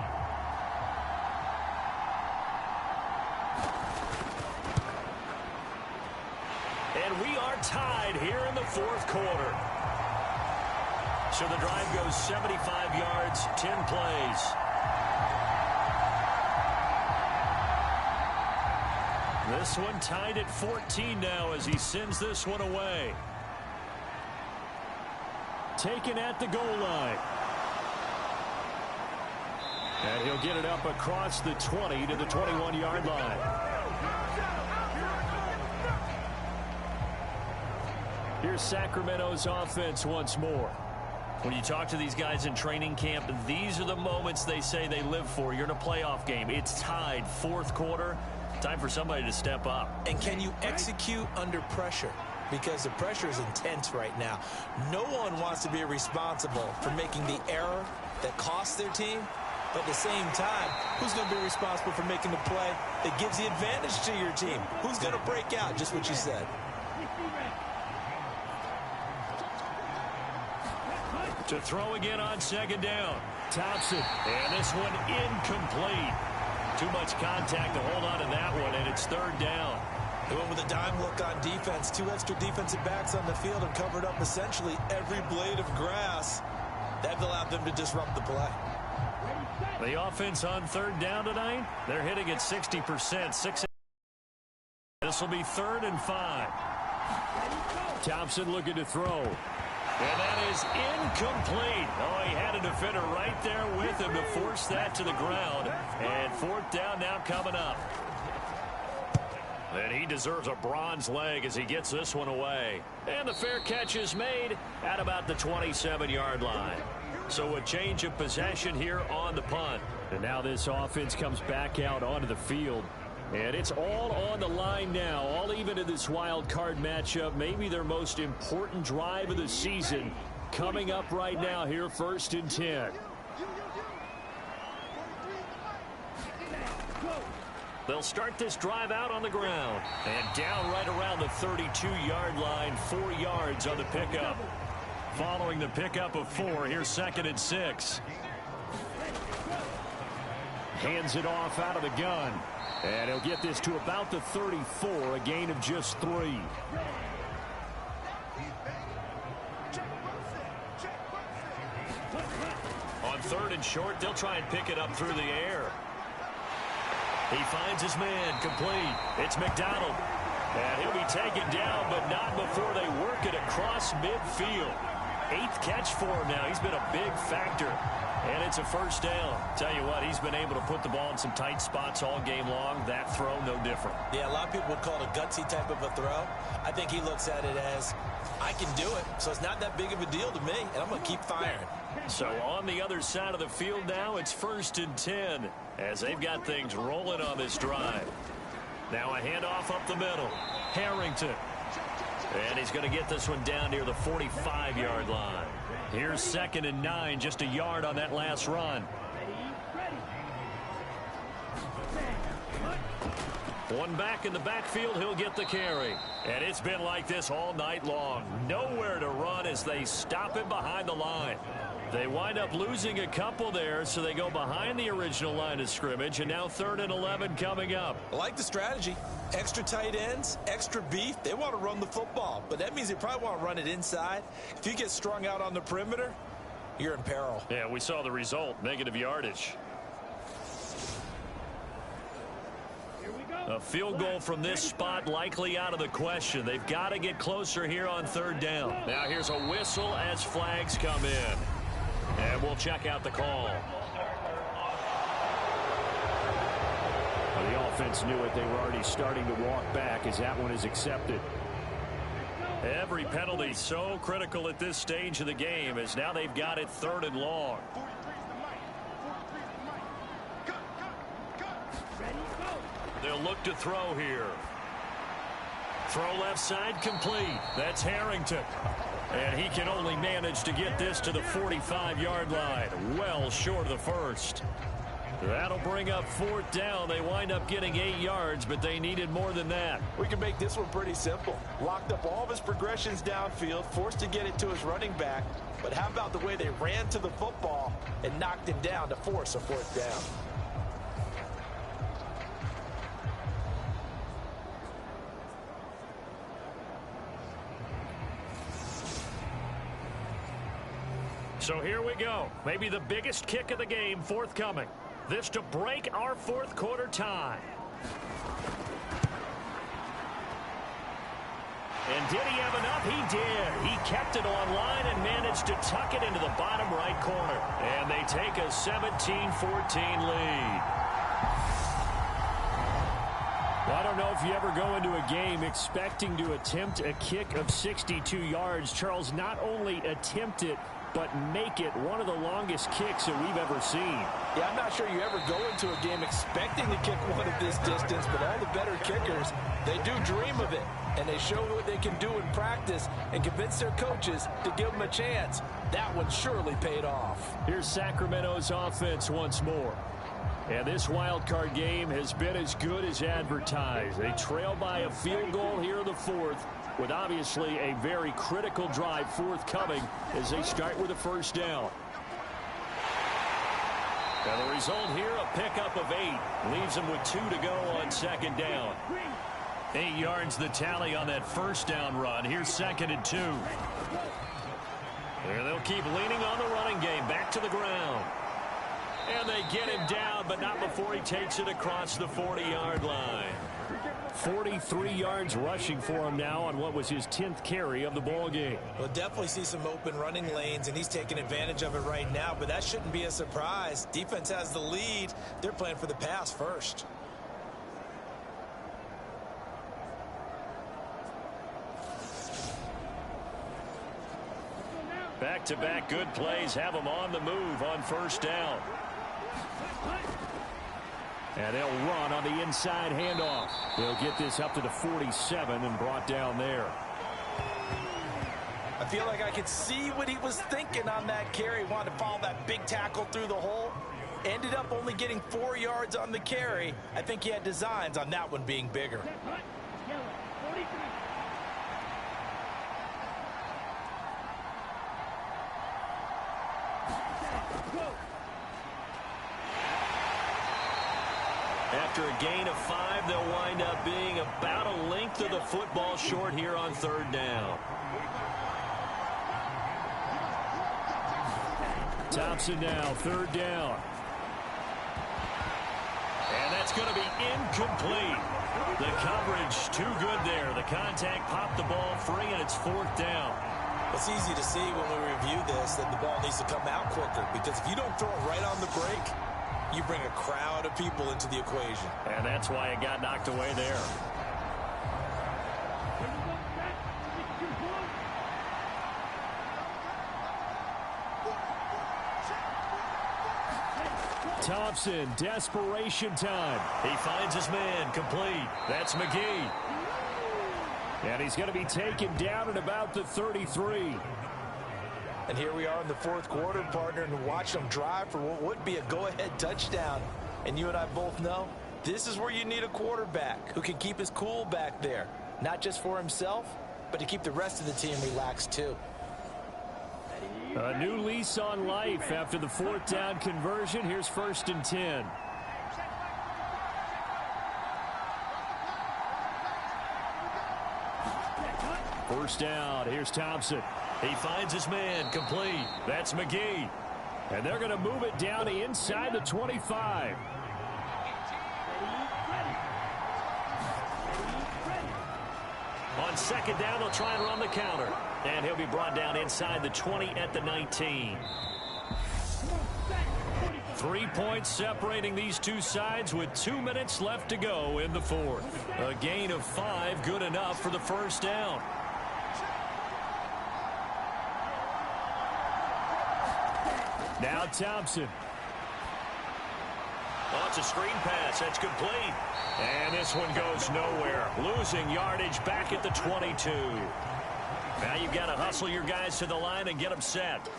And we are tied here in the 4th quarter. So the drive goes 75 yards, 10 plays. This one tied at 14 now as he sends this one away. Taken at the goal line. And he'll get it up across the 20 to the 21-yard line. Here's Sacramento's offense once more. When you talk to these guys in training camp, these are the moments they say they live for. You're in a playoff game. It's tied, 4th quarter. Time for somebody to step up. And can you execute under pressure? Because the pressure is intense right now. No one wants to be responsible for making the error that costs their team. But at the same time, who's going to be responsible for making the play that gives the advantage to your team? Who's going to break out? Just what you said. To throw again on 2nd down. Thompson. And this one incomplete. Too much contact to hold on to that one, and it's 3rd down. They went with a dime look on defense. 2 extra defensive backs on the field and covered up essentially every blade of grass. That allowed them to disrupt the play. The offense on 3rd down tonight, they're hitting at 60%. This will be 3rd and 5. Thompson looking to throw. And that is incomplete. Oh, he had a defender right there with him to force that to the ground. And 4th down now coming up. And he deserves a bronze leg as he gets this one away. And the fair catch is made at about the 27-yard line. So a change of possession here on the punt. And now this offense comes back out onto the field. And it's all on the line now, all even in this wild card matchup. Maybe their most important drive of the season coming up right now here, 1st and 10. They'll start this drive out on the ground. And down right around the 32-yard line, 4 yards on the pickup. Following the pickup of 4, here's 2nd and 6. Hands it off out of the gun. And he'll get this to about the 34, a gain of just 3. in short. They'll try and pick it up through the air. He finds his man complete. It's McDonald. And he'll be taken down, but not before they work it across midfield. 8th catch for him now. He's been a big factor. And it's a first down. Tell you what, he's been able to put the ball in some tight spots all game long. That throw, no different. Yeah, a lot of people would call it a gutsy type of a throw. I think he looks at it as, I can do it, so it's not that big of a deal to me, and I'm going to keep firing. So on the other side of the field now, it's 1st and 10 as they've got things rolling on this drive. Now a handoff up the middle. Harrington. And he's going to get this one down near the 45-yard line. Here's 2nd and 9, just a yard on that last run. One back in the backfield, he'll get the carry. And it's been like this all night long. Nowhere to run as they stop him behind the line. They wind up losing a couple there, so they go behind the original line of scrimmage, and now 3rd and 11 coming up. I like the strategy. Extra tight ends, extra beef. They want to run the football, but that means they probably want to run it inside. If you get strung out on the perimeter, you're in peril. Yeah, we saw the result, negative yardage. A field goal from this spot likely out of the question. They've got to get closer here on 3rd down. Now here's a whistle as flags come in. And we'll check out the call. Well, the offense knew it. They were already starting to walk back as that one is accepted. Every penalty so critical at this stage of the game as now they've got it 3rd and long. They'll look to throw here. Throw left side complete. That's Harrington. And he can only manage to get this to the 45-yard line. Well short of the first. That'll bring up 4th down. They wind up getting 8 yards, but they needed more than that. We can make this one pretty simple. Locked up all of his progressions downfield, forced to get it to his running back. But how about the way they ran to the football and knocked him down to force a 4th down? So here we go. Maybe the biggest kick of the game forthcoming. This to break our 4th quarter tie. And did he have enough? He did. He kept it online and managed to tuck it into the bottom right corner. And they take a 17-14 lead. Well, I don't know if you ever go into a game expecting to attempt a kick of 62 yards. Charles, not only attempt it, but make it one of the longest kicks that we've ever seen. Yeah, I'm not sure you ever go into a game expecting to kick one of this distance, but all the better kickers, they do dream of it. And they show what they can do in practice and convince their coaches to give them a chance. That one surely paid off. Here's Sacramento's offense once more. And this wild card game has been as good as advertised. They trail by a field goal here in the 4th, with obviously a very critical drive forthcoming as they start with a 1st down. And the result here, a pickup of 8. Leaves them with 2 to go on 2nd down. 8 yards the tally on that 1st down run. Here's 2nd and 2. And they'll keep leaning on the running game. Back to the ground. And they get him down, but not before he takes it across the 40-yard line. 43 yards rushing for him now on what was his 10th carry of the ball game. We'll definitely see some open running lanes, and he's taking advantage of it right now, but that shouldn't be a surprise. Defense has the lead. They're playing for the pass first. Back-to-back good plays have them on the move on 1st down. And they'll run on the inside handoff. They'll get this up to the 47 and brought down there. I feel like I could see what he was thinking on that carry. Wanted to follow that big tackle through the hole. Ended up only getting 4 yards on the carry. I think he had designs on that one being bigger. After a gain of 5, they'll wind up being about a length of the football short here on 3rd down. Thompson now, third down. And that's going to be incomplete. The coverage too good there. The contact popped the ball free, and it's fourth down. It's easy to see when we review this that the ball needs to come out quicker, because if you don't throw it right on the break, you bring a crowd of people into the equation. And that's why it got knocked away there. Thompson, desperation time. He finds his man, complete. That's McGee. And he's going to be taken down at about the 33. And here we are in the fourth quarter, partner, and watch them drive for what would be a go-ahead touchdown. And you and I both know this is where you need a quarterback who can keep his cool back there, not just for himself, but to keep the rest of the team relaxed too. A new lease on life after the fourth down conversion. Here's 1st and 10. First down. Here's Thompson. He finds his man, complete. That's McGee. And they're going to move it down to inside the 25. On second down, they'll try and run the counter. And he'll be brought down inside the 20 at the 19. 3 points separating these two sides with 2 minutes left to go in the fourth. A gain of 5, good enough for the first down. Now Thompson. Oh, it's a screen pass. That's complete. And this one goes nowhere. Losing yardage back at the 22. Now you've got to hustle your guys to the line and get them set.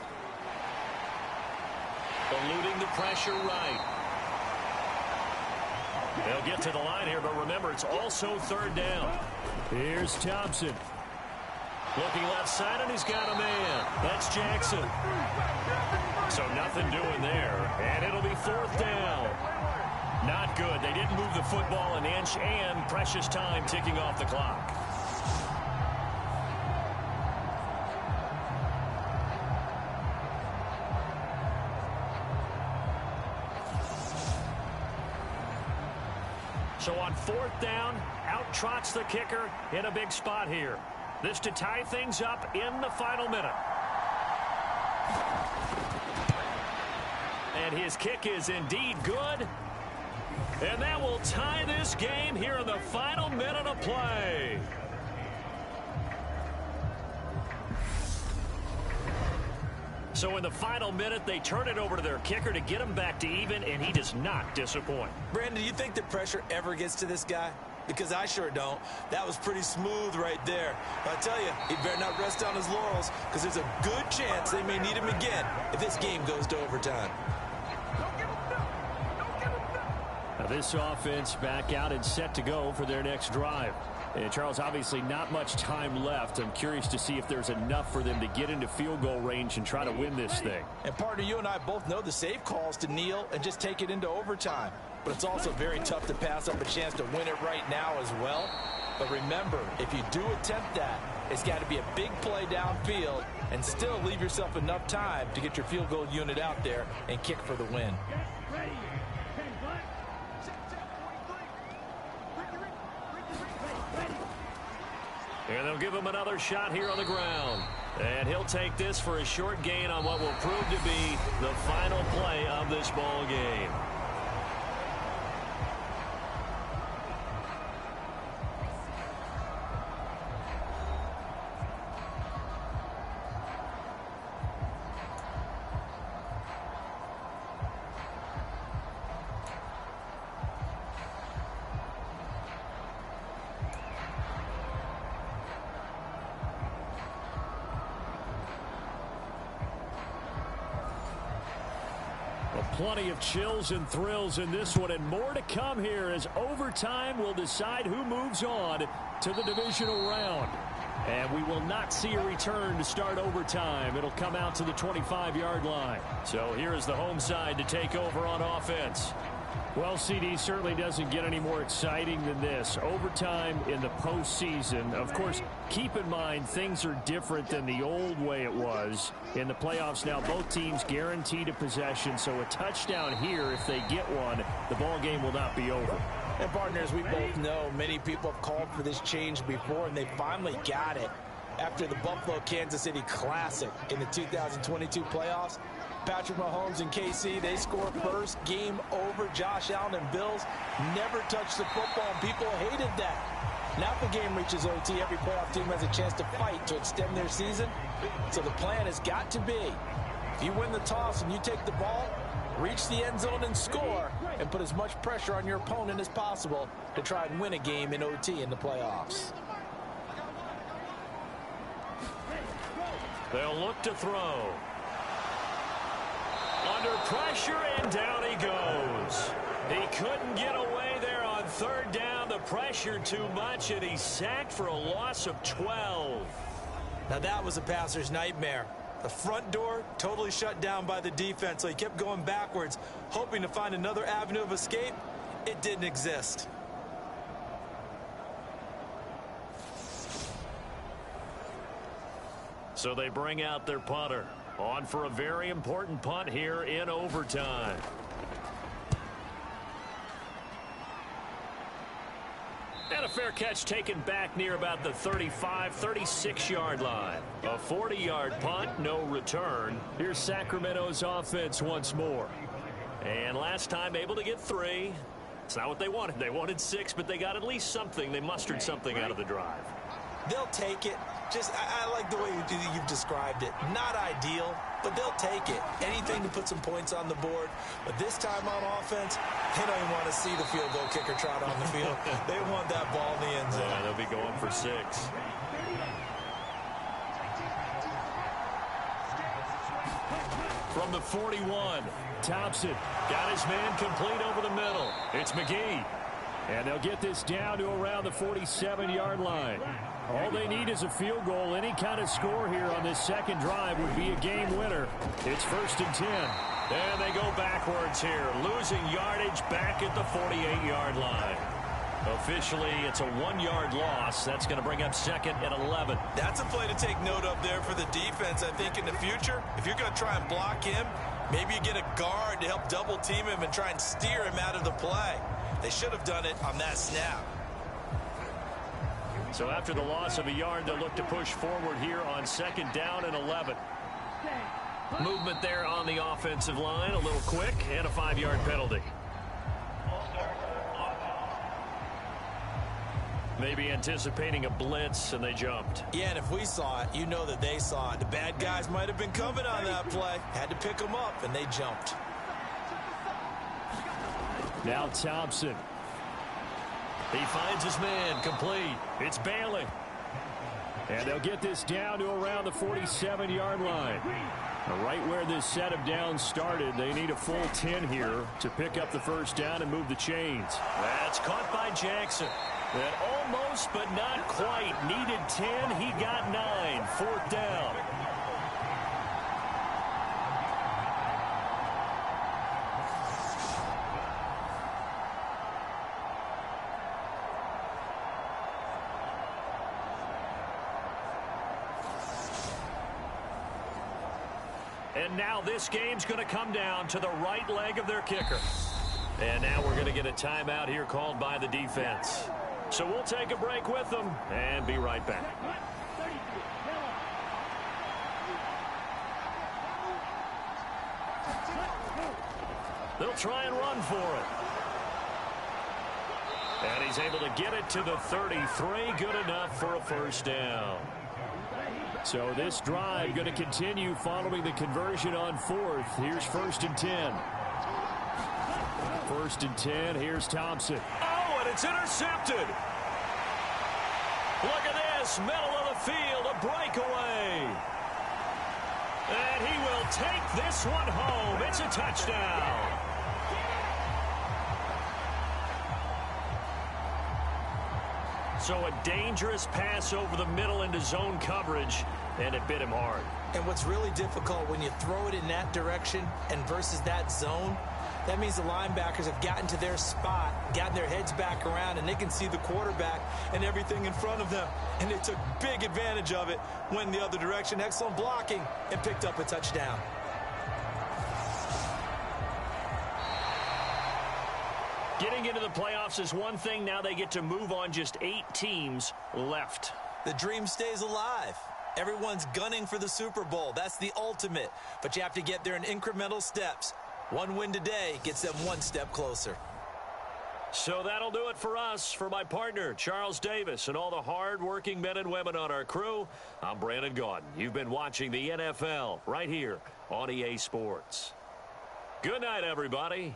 Eluding the pressure right. They'll get to the line here, but remember, it's also third down. Here's Thompson. Looking left side, and he's got a man. That's Jackson. So nothing doing there, and it'll be fourth down. Not good. They didn't move the football an inch, and precious time ticking off the clock. So on fourth down, out trots the kicker in a big spot here. This to tie things up in the final minute. And his kick is indeed good. And that will tie this game here in the final minute of play. So in the final minute, they turn it over to their kicker to get him back to even, and he does not disappoint. Brandon, do you think the pressure ever gets to this guy? Because I sure don't. That was pretty smooth right there. But I tell you, he better not rest on his laurels, because there's a good chance they may need him again if this game goes to overtime. Now this offense back out and set to go for their next drive. And Charles, obviously not much time left. I'm curious to see if there's enough for them to get into field goal range and try to win this thing. And partner, you and I both know the safe calls to kneel and just take it into overtime. But it's also very tough to pass up a chance to win it right now as well. But remember, if you do attempt that, it's got to be a big play downfield and still leave yourself enough time to get your field goal unit out there and kick for the win. And they'll give him another shot here on the ground. And he'll take this for a short gain on what will prove to be the final play of this ball game. Plenty of chills and thrills in this one, and more to come here as overtime will decide who moves on to the divisional round. And we will not see a return to start overtime. It'll come out to the 25-yard line. So here is the home side to take over on offense. Well, CD certainly doesn't get any more exciting than this. Overtime in the postseason. Of course, keep in mind things are different than the old way it was. In the playoffs now, both teams guaranteed a possession, so a touchdown here, if they get one, the ball game will not be over. And partners, we both know many people have called for this change before, and they finally got it after the Buffalo-Kansas City Classic in the 2022 playoffs. Patrick Mahomes and KC, they score first, game over. Josh Allen and Bills never touched the football, and people hated that. Now if the game reaches OT, every playoff team has a chance to fight to extend their season. So the plan has got to be, if you win the toss and you take the ball, reach the end zone and score, and put as much pressure on your opponent as possible to try and win a game in OT in the playoffs. They'll look to throw. Under pressure, and down he goes. He couldn't get away there on third down. The pressure too much, and he's sacked for a loss of 12. Now that was a passer's nightmare. The front door totally shut down by the defense, so he kept going backwards, hoping to find another avenue of escape. It didn't exist. So they bring out their punter. On for a very important punt here in overtime. And a fair catch taken back near about the 35, 36-yard line. A 40-yard punt, no return. Here's Sacramento's offense once more. And last time able to get 3. It's not what they wanted. They wanted 6, but they got at least something. They mustered something out of the drive. They'll take it. I like the way you've described it. Not ideal, but they'll take it. Anything to put some points on the board. But this time on offense, they don't even want to see the field goal kicker trot on the field. They want that ball in the end zone. Yeah, they'll be going for 6. From the 41, Thompson got his man complete over the middle. It's McGee. And they'll get this down to around the 47-yard line. All they need is a field goal. Any kind of score here on this second drive would be a game winner. It's 1st and 10. And they go backwards here, losing yardage back at the 48-yard line. Officially, it's a 1-yard loss. That's going to bring up 2nd and 11. That's a play to take note of there for the defense. I think in the future, if you're going to try and block him, maybe you get a guard to help double team him and try and steer him out of the play. They should have done it on that snap. So after the loss of a yard, they'll look to push forward here on 2nd down and 11. Movement there on the offensive line, a little quick, and a 5-yard penalty. Maybe anticipating a blitz, and they jumped. Yeah, and if we saw it, you know that they saw it. The bad guys might have been coming on that play. Had to pick them up, and they jumped. Now Thompson. He finds his man complete. It's Bailey. And they'll get this down to around the 47-yard line. Right where this set of downs started, they need a full 10 here to pick up the first down and move the chains. That's caught by Jackson. That almost but not quite. Needed 10. He got 9. 4th down. And now this game's going to come down to the right leg of their kicker. And now we're going to get a timeout here called by the defense. So we'll take a break with them and be right back. They'll try and run for it. And he's able to get it to the 33. Good enough for a first down. So this drive going to continue following the conversion on 4th. Here's 1st and 10. 1st and 10. Here's Thompson. Oh, and it's intercepted. Look at this. Middle of the field. A breakaway. And he will take this one home. It's a touchdown. So a dangerous pass over the middle into zone coverage, and it bit him hard. And what's really difficult when you throw it in that direction and versus that zone, That means the linebackers have gotten to their spot, gotten their heads back around, and they can see the quarterback and everything in front of them. And they took big advantage of it, went the other direction, excellent blocking, and picked up a touchdown. Getting into the playoffs is one thing. Now they get to move on. Just 8 teams left. The dream stays alive. Everyone's gunning for the Super Bowl. That's the ultimate. But you have to get there in incremental steps. One win today gets them one step closer. So that'll do it for us. For my partner, Charles Davis, and all the hard-working men and women on our crew, I'm Brandon Gaudin. You've been watching the NFL right here on EA Sports. Good night, everybody.